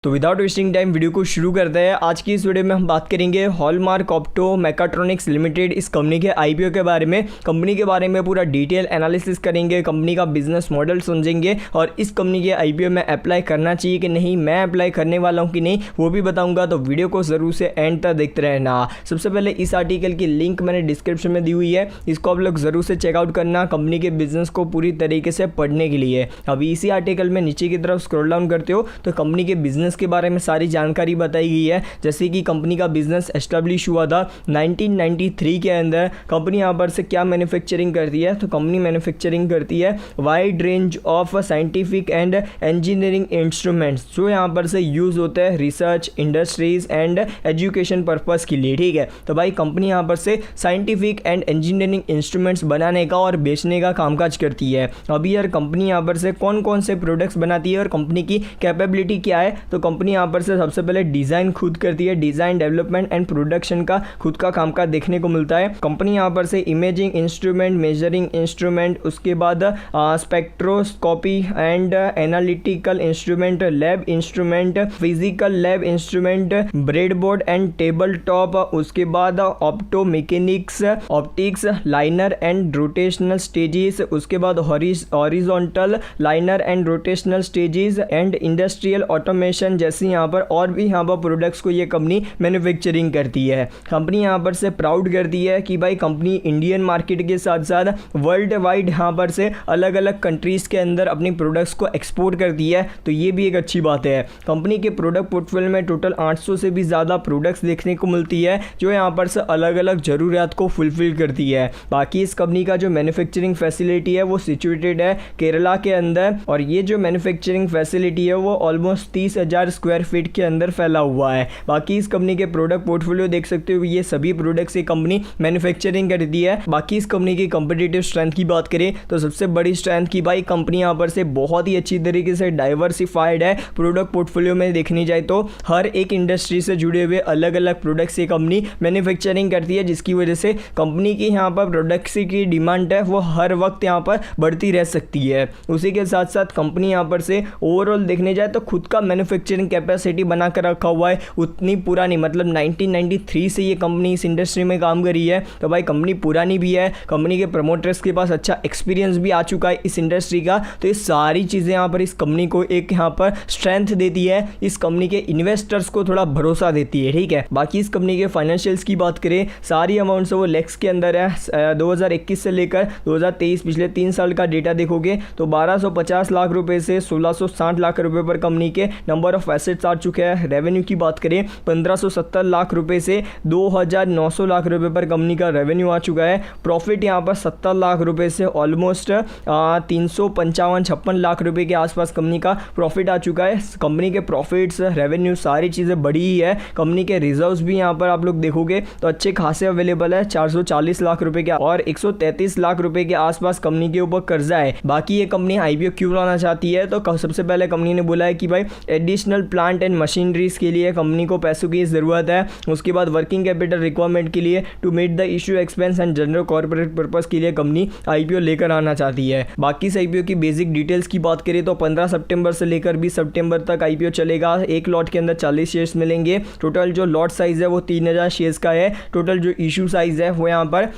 तो without wasting time video को शुरू करते हैं। आज की इस वीडियो में हम बात करेंगे हॉलमार्क ऑप्टो मैकाट्रॉनिक्स लिमिटेड इस कंपनी के आईपीओ के बारे में। कंपनी के बारे में पूरा डिटेल एनालिसिस करेंगे, कंपनी का बिजनेस मॉडल समझेंगे और इस कंपनी के आईपीओ में अप्लाई करना चाहिए कि नहीं, मैं अप्लाई करने वाला हूं कि नहीं वो भी बताऊंगा। तो वीडियो को ज़रूर से एंड तक देखते रहना। सबसे पहले इस आर्टिकल की लिंक मैंने डिस्क्रिप्शन में दी हुई है, इसको आप लोग ज़रूर से चेकआउट करना कंपनी के बिजनेस को पूरी तरीके से पढ़ने के लिए। अभी इसी आर्टिकल में नीचे की तरफ स्क्रॉल डाउन करते हो तो कंपनी के बिजनेस के बारे में सारी जानकारी बताई गई है। जैसे कि कंपनी का बिजनेस एस्टेब्लिश हुआ था 1993 के अंदर। कंपनी यहाँ पर से क्या मैन्युफैक्चरिंग करती है, तो कंपनी मैन्युफैक्चरिंग करती है wide range of scientific and engineering instruments, जो यहाँ पर से यूज़ होते हैं research, industries and education purpose के लिए। ठीक है, तो भाई कंपनी यहाँ पर से साइंटिफिक एंड इंजीनियरिंग इंस्ट्रूमेंट्स बनाने का और बेचने का कामकाज करती है। अभी यार कंपनी यहाँ पर से कौन कौन से प्रोडक्ट्स बनाती है और कंपनी की कैपेबिलिटी क्या है, तो कंपनी यहाँ पर से सबसे पहले डिज़ाइन खुद करती है, डिज़ाइन डेवलपमेंट एंड प्रोडक्शन का खुद का कामकाज देखने को मिलता है। कंपनी यहाँ पर से इमेजिंग इंस्ट्रूमेंट, मेजरिंग इंस्ट्रूमेंट, उसके बाद spectroscopy and analytical instrument, lab instrument, physical lab instrument, breadboard and table top, उसके बाद opto mechanics, optics, liner and rotational stages, उसके बाद horizontal liner and rotational stages and industrial automation जैसी यहाँ पर और भी यहाँ पर प्रोडक्ट्स को ये कंपनी मैन्युफैक्चरिंग करती है। कंपनी यहाँ पर से प्राउड करती है कि भाई कंपनी इंडियन मार्केट के साथ साथ वर्ल्ड वाइड यहाँ पर से अलग अलग कंट्रीज़ के अंदर अपनी प्रोडक्ट्स को एक्सपोर्ट करती है, तो ये भी एक अच्छी बात है। कंपनी के प्रोडक्ट पोर्टफोलियो में टोटल 800 से भी ज़्यादा प्रोडक्ट्स देखने को मिलती है, जो यहाँ पर से अलग अलग ज़रूरियात को फुलफिल करती है। बाकी इस कंपनी का जो मैन्युफैक्चरिंग फैसिलिटी है वो सिचुएटेड है केरला के अंदर, और ये जो मैन्युफैक्चरिंग फैसिलिटी है वो ऑलमोस्ट 30,000 स्क्वायर फीट के अंदर फैला हुआ है। बाकी इस कंपनी के प्रोडक्ट पोर्टफोलियो देख सकते हो, ये सभी प्रोडक्ट्स ये कंपनी मैन्युफैक्चरिंग करती है। बाकी इस कंपनी की कंपटीटिव स्ट्रेंथ की बात करें तो सबसे बड़ी स्ट्रेंथ की भाई कंपनी यहाँ पर से बहुत ही अच्छी तरीके से डाइवर्सिफाइड है। प्रोडक्ट पोर्टफोलियो में देखनी जाए तो हर एक इंडस्ट्री से जुड़े हुए अलग अलग प्रोडक्ट्स ये कंपनी मैन्युफैक्चरिंग करती है, जिसकी वजह से कंपनी की यहाँ पर प्रोडक्ट्स की डिमांड है वो हर वक्त यहाँ पर बढ़ती रह सकती है। उसी के साथ साथ कंपनी यहाँ पर से ओवरऑल देखने जाए तो खुद का मैन्युफैक्चरिंग कैपेसिटी बना कर रखा हुआ है, उतनी पुरानी, मतलब 1993 से ये कंपनी इस इंडस्ट्री में काम कर रही है, तो भाई कंपनी पुरानी भी है। कंपनी के प्रमोटर्स के पास अच्छा एक्सपीरियंस भी आ चुका है इस इंडस्ट्री का, तो ये सारी चीज़ें यहाँ पर इस कंपनी को एक यहाँ पर स्ट्रेंथ देती है, इस कंपनी के इन्वेस्टर्स को थोड़ा भरोसा देती है। ठीक है, बाकी इस कंपनी के फाइनेंशियल्स की बात करें, सारी अमाउंट्स वो लेक्स के अंदर है। 2021 से लेकर 2023 पिछले 3 साल का डेटा देखोगे तो 1250 लाख रुपए से 1660 लाख रुपए पर कंपनी के नंबर ऑफ एसेट्स आ चुके हैं। रेवेन्यू की बात करें 1570 लाख रुपए से 2900 लाख रुपए पर कंपनी का रेवेन्यू आ चुका है। प्रॉफिट यहाँ पर 70 लाख रुपए से ऑलमोस्ट 355-56 लाख रुपए के आसपास कंपनी का प्रॉफिट आ चुका है। कंपनी के प्रॉफिट्स, रेवेन्यू सारी चीज़ें बढ़ी ही है। कंपनी के रिजर्व्स भी यहाँ पर आप लोग देखोगे तो अच्छे खासे अवेलेबल है, 440 लाख रुपए के और 133 लाख रुपए के आसपास कंपनी के ऊपर कर्जा है। बाकी ये कंपनी आईपीओ क्यों लाना चाहती है, तो सबसे पहले कंपनी ने बोला है कि भाई एडिशनल प्लांट एंड मशीनरीज के लिए कंपनी को पैसों की ज़रूरत है। उसके बाद वर्किंग कैपिटल रिक्वायरमेंट के लिए to meet the issue expense and general corporate purpose के लिए कंपनी आईपीओ लेकर आना चाहती है। बाकी इस आईपीओ की बेसिक डिटेल्स की बात करें तो 15 सितंबर से लेकर 20 सितंबर तक आईपीओ चलेगा। एक लॉट के अंदर 40 शेयर्स मिलेंगे। टोटल जो लॉट साइज है वो 3000 शेयर्स का है। टोटल जो इशू साइज है वो यहाँ पर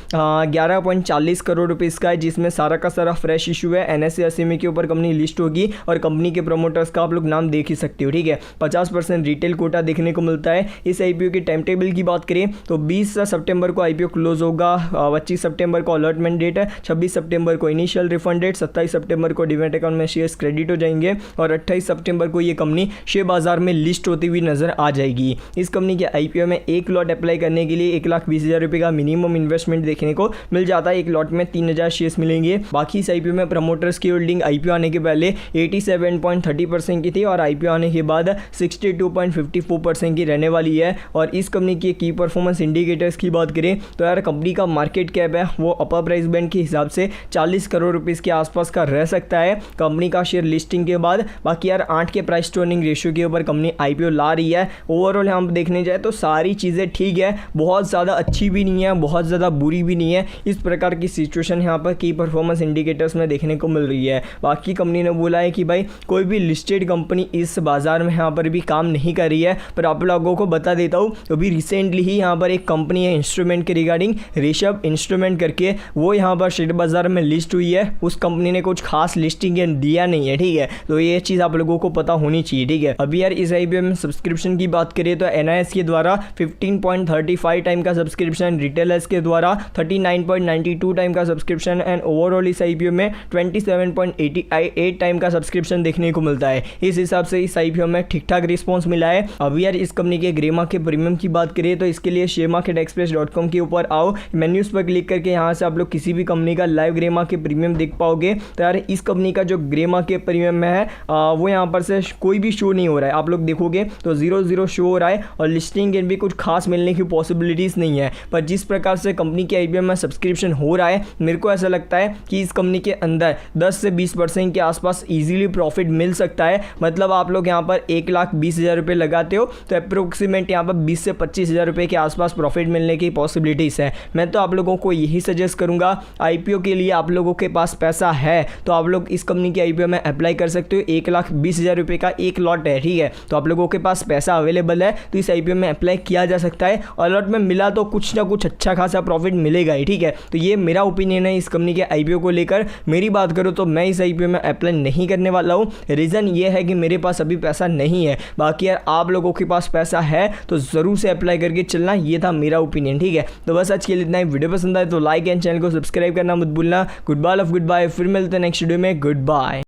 11.40 करोड़ रुपीज़ का है, जिसमें सारा का सारा फ्रेश इशू है। NSE SME के ऊपर कंपनी लिस्ट होगी और कंपनी के प्रमोटर्स का आप लोग नाम देख ही सकते हो। ठीक है, 50% रिटेल कोटा देखने को मिलता है। इस आईपीओ की टाइम टेबल की बात करें तो 20 सितंबर को आईपीओ क्लोज होगा, 25 सितंबर को अलॉटमेंट डेट है, 26 सितंबर को इनिशियल रिफंड डेट, 27 सितंबर को डिमेट अकाउंट में शेयर्स क्रेडिट हो जाएंगे और 28 सितंबर को ये कंपनी शेयर बाजार में लिस्ट होती हुई नजर आ जाएगी। इस कंपनी के आईपीओ में एक लॉट अप्लाई करने के लिए 1,20,000 रुपये का मिनिमम इन्वेस्टमेंट देखने को मिल जाता है। एक लॉट में 3000 शेयर्स मिलेंगे। बाकी इस आईपीओ में प्रमोटर्स की होल्डिंग आईपीओ आने के पहले 87.30% की थी और आईपीओ आने के बाद 62.54% की रहने वाली है। और इस कंपनी की की परफॉर्मेंस इंडिकेटर्स की बात करें तो यार कंपनी का मार्केट कैप है वो अपर प्राइस बैंड के हिसाब से 40 करोड़ रुपीस के आसपास का रह सकता है कंपनी का शेयर लिस्टिंग के बाद। बाकी यार 8 के प्राइस टू अर्निंग रेशियो के ऊपर कंपनी आईपीओ ला रही है। ओवरऑल हम देखने जाए तो सारी चीज़ें ठीक है, बहुत ज़्यादा अच्छी भी नहीं है, बहुत ज़्यादा बुरी भी नहीं है। इस प्रकार की सिचुएशन यहाँ पर की परफॉर्मेंस इंडिकेटर्स में देखने को मिल रही है। बाकी कंपनी ने बोला है कि भाई कोई भी लिस्टेड कंपनी इस बाजार बाज़ार में यहाँ पर भी काम नहीं कर रही है। पर आप लोगों को बता देता हूँ, अभी रिसेंटली ही यहाँ पर एक कंपनी है इंस्ट्रूमेंट के रिगार्डिंग, ऋषभ इंस्ट्रूमेंट करके, वो यहाँ पर शेयर बाज़ार में लिस्ट हुई है। उस कंपनी ने कुछ खास लिस्टिंग दिया नहीं है, ठीक है। तो ये चीज़ आप लोगों को पता होनी चाहिए, ठीक है। अभी यार इस IPO में सब्सक्रिप्शन की बात करें तो NIS के द्वारा 15.35 टाइम का सब्सक्रिप्शन, रिटेलर्स के द्वारा 39.92 टाइम का सब्सक्रिप्शन एंड ओवरऑल इस IPO में 27.88 टाइम का सब्सक्रिप्शन देखने को मिलता है। इस हिसाब से इस IPO में ठीक ठाक रिस्पॉन्स मिला है। अभी यार इस कंपनी के ग्रे मार्केट प्रीमियम की बात करें तो इसके लिए sharemarketexpress.com के ऊपर आओ, मेन्यूज पर क्लिक करके यहाँ से आप लोग किसी भी कंपनी का लाइव ग्रे मार्केट प्रीमियम देख पाओगे। तो यार इस कंपनी का जो ग्रे मार्केट प्रीमियम में है वो यहाँ पर से कोई भी शो नहीं हो रहा है। आप लोग देखोगे तो 0 शो हो रहा है और लिस्टिंग भी कुछ खास मिलने की पॉसिबिलिटीज़ नहीं है। पर जिस प्रकार से कंपनी के IPO में सब्सक्रिप्शन हो रहा है, मेरे को ऐसा लगता है कि इस कंपनी के अंदर 10 से 20% के आसपास इजीली प्रॉफिट मिल सकता है। मतलब आप लोग यहाँ पर 1,20,000 रुपये लगाते हो तो अप्रोक्सीमेट यहाँ पर 20 से 25,000 रुपये के आसपास प्रॉफिट मिलने की पॉसिबिलिटीज़ है। मैं तो आप लोगों को यही सजेस्ट करूँगा, IPO के लिए आप लोगों के पास पैसा है तो आप लोग इस कंपनी के IPO में अप्लाई कर सकते हो। 1,20,000 रुपये का एक लॉट है, ठीक है। तो आप लोगों के पास पैसा अवेलेबल है तो इस IPO में अप्लाई किया जा सकता है और लॉट में मिला तो कुछ ना कुछ अच्छा खासा प्रॉफिट मिलेगा ही, ठीक है। तो ये मेरा ओपिनियन है इस कंपनी के IPO को लेकर। मेरी बात करूँ तो मैं इस IPO में अप्लाई नहीं करने वाला हूँ। रीज़न ये है कि मेरे पास अभी पैसा नहीं है। बाकी यार आप लोगों के पास पैसा है तो ज़रूर से अप्लाई करके चलना, ये था मेरा ओपिनियन, ठीक है। तो बस आज के लिए इतना ही। वीडियो पसंद आए तो लाइक एंड चैनल को सब्सक्राइब करना मत भूलना। Goodbye, love goodbye, फिर मिलते हैं नेक्स्ट वीडियो में। Good bye.